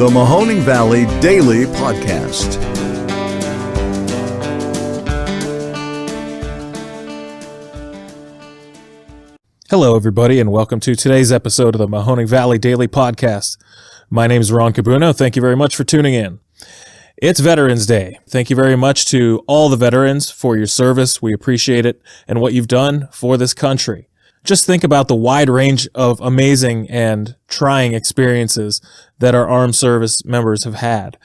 The Mahoning Valley Daily Podcast. Hello, everybody, and welcome to today's episode of the Mahoning Valley Daily Podcast. My name is Ron Cabuno. Thank you very much for tuning in. It's Veterans Day. Thank you very much to all the veterans for your service. We appreciate it and what you've done for this country. Just think about the wide range of amazing and trying experiences that our armed service members have had,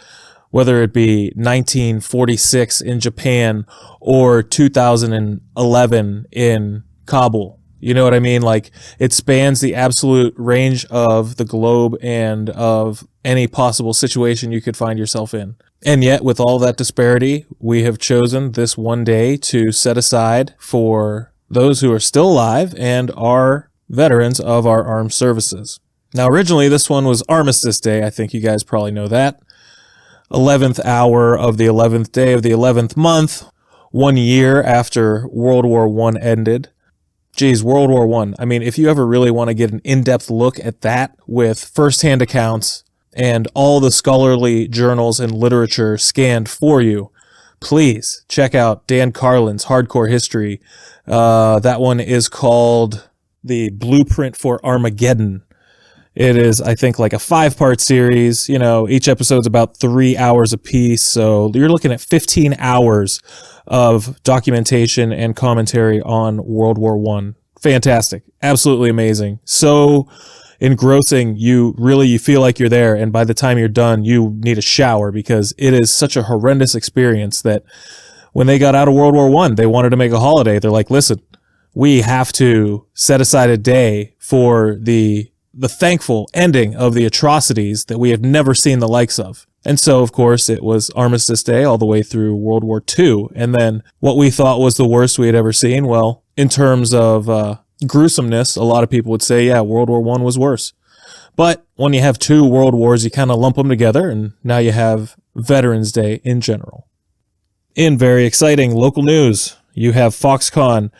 whether it be 1946 in Japan or 2011 in Kabul. You know what I mean? Like, it spans the absolute range of the globe and of any possible situation you could find yourself in. And yet, with all that disparity, we have chosen this one day to set aside for those who are still alive and are veterans of our armed services. Now, originally, this one was Armistice Day. I think you guys probably know that. 11th hour of the 11th day of the 11th month, 1 year after World War I ended. Geez, World War I. I mean, if you ever really want to get an in-depth look at that with firsthand accounts and all the scholarly journals and literature scanned for you, please check out Dan Carlin's Hardcore History. That one is called The Blueprint for Armageddon. It is, I think, like a 5-part series. You know, each episode's about 3 hours apiece. So you're looking at 15 hours of documentation and commentary on World War I. Fantastic. Absolutely amazing. So engrossing, you feel like you're there, and by the time you're done, you need a shower because it is such a horrendous experience that when they got out of World War I, they wanted to make a holiday. They're like, listen, we have to set aside a day for the thankful ending of the atrocities that we have never seen the likes of. And so, of course, it was Armistice Day all the way through World War II. And then what we thought was the worst we had ever seen, well, in terms of gruesomeness, a lot of people would say, yeah, World War I was worse. But when you have two world wars, you kind of lump them together, and now you have Veterans Day in general. In very exciting local news, you have Foxconn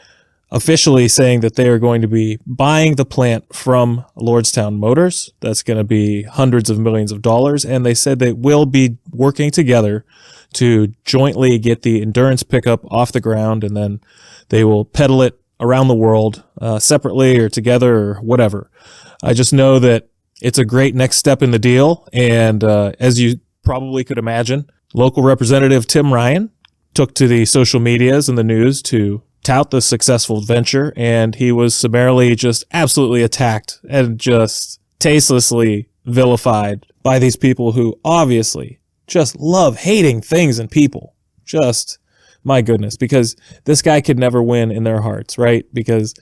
officially saying that they are going to be buying the plant from Lordstown Motors. That's going to be hundreds of millions of dollars, and they said they will be working together to jointly get the Endurance pickup off the ground, and then they will pedal it around the world separately or together or whatever. I just know that it's a great next step in the deal, and as you probably could imagine, local representative Tim Ryan took to the social medias and the news to tout the successful venture, and he was summarily just absolutely attacked and just tastelessly vilified by these people who obviously just love hating things and people. Just, my goodness, because this guy could never win in their hearts, right? Because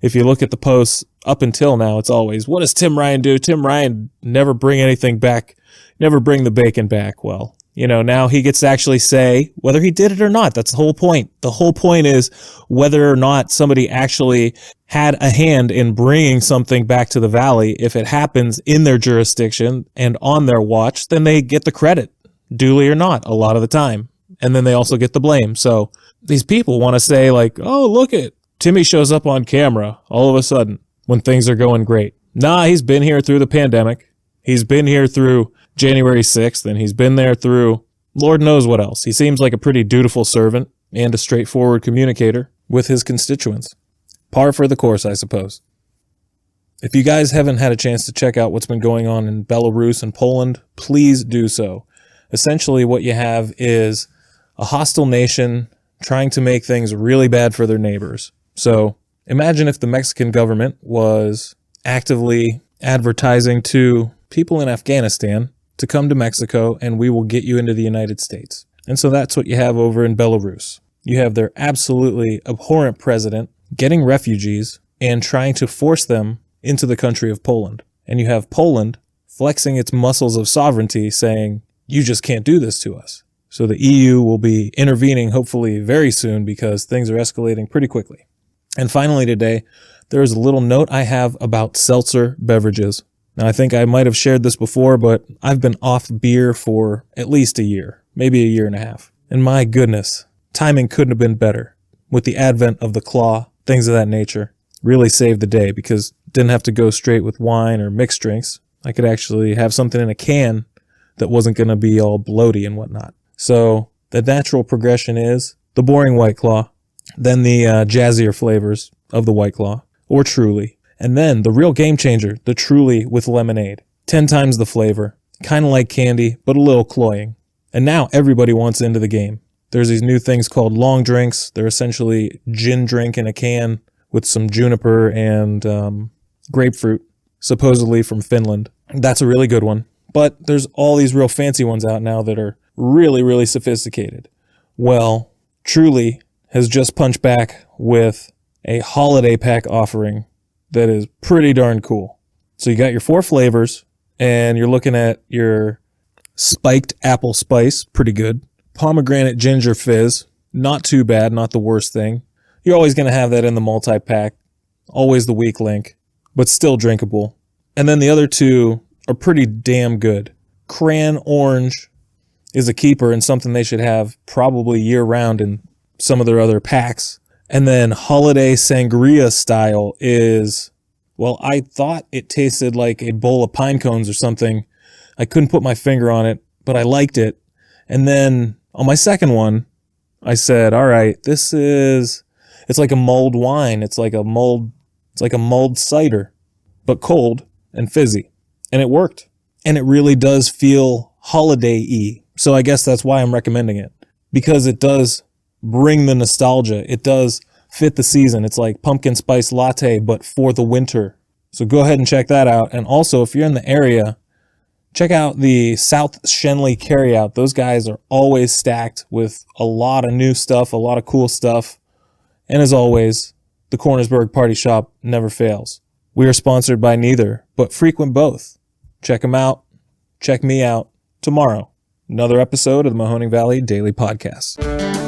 if you look at the posts up until now, it's always, what does Tim Ryan do? Tim Ryan never bring anything back, never bring the bacon back. Well, you know, now he gets to actually say whether he did it or not. That's the whole point. The whole point is whether or not somebody actually had a hand in bringing something back to the valley. If it happens in their jurisdiction and on their watch, then they get the credit, duly or not, a lot of the time. And then they also get the blame. So these people want to say like, oh, look at Timmy shows up on camera all of a sudden when things are going great. Nah, he's been here through the pandemic. He's been here through January 6th, and he's been there through Lord knows what else. He seems like a pretty dutiful servant and a straightforward communicator with his constituents. Par for the course, I suppose. If you guys haven't had a chance to check out what's been going on in Belarus and Poland, please do so. Essentially, what you have is a hostile nation trying to make things really bad for their neighbors. So imagine if the Mexican government was actively advertising to people in Afghanistan to come to Mexico and we will get you into the United States. And so that's what you have over in Belarus. You have their absolutely abhorrent president getting refugees and trying to force them into the country of Poland. And you have Poland flexing its muscles of sovereignty saying, you just can't do this to us. So the EU will be intervening hopefully very soon because things are escalating pretty quickly. And finally today, there is a little note I have about seltzer beverages. Now, I think I might have shared this before, but I've been off beer for at least a year, maybe a year and a half. And my goodness, timing couldn't have been better. With the advent of the claw, things of that nature, really saved the day because didn't have to go straight with wine or mixed drinks. I could actually have something in a can that wasn't going to be all bloaty and whatnot. So the natural progression is the boring White Claw, then the jazzier flavors of the White Claw, or Truly, and then the real game changer, the Truly with lemonade. 10 times the flavor, kind of like candy, but a little cloying. And now everybody wants into the game. There's these new things called long drinks. They're essentially gin drink in a can with some juniper and grapefruit, supposedly from Finland. That's a really good one. But there's all these real fancy ones out now that are really, really sophisticated. Well, Truly has just punched back with a holiday pack offering that is pretty darn cool. So you got your 4 flavors, and you're looking at your spiked apple spice, pretty good. Pomegranate ginger fizz, not too bad, not the worst thing. You're always going to have that in the multi-pack, always the weak link, but still drinkable. And then the other 2 are pretty damn good. Cran orange is a keeper and something they should have probably year-round in some of their other packs. And then holiday sangria style is, well, I thought it tasted like a bowl of pine cones or something. I couldn't put my finger on it, but I liked it. And then on my second one, I said, all right, it's like a mulled wine. It's like a mulled cider, but cold and fizzy. And it worked. And it really does feel holiday-y. So I guess that's why I'm recommending it, because it does bring the nostalgia. It does fit the season. It's like pumpkin spice latte, but for the winter. So go ahead and check that out. And also, if you're in the area, check out the South Shenley Carryout. Those guys are always stacked with a lot of new stuff, a lot of cool stuff. And as always, the Cornersburg Party Shop never fails. We are sponsored by neither, but frequent both. Check them out. Check me out tomorrow. Another episode of the Mahoning Valley Daily Podcast.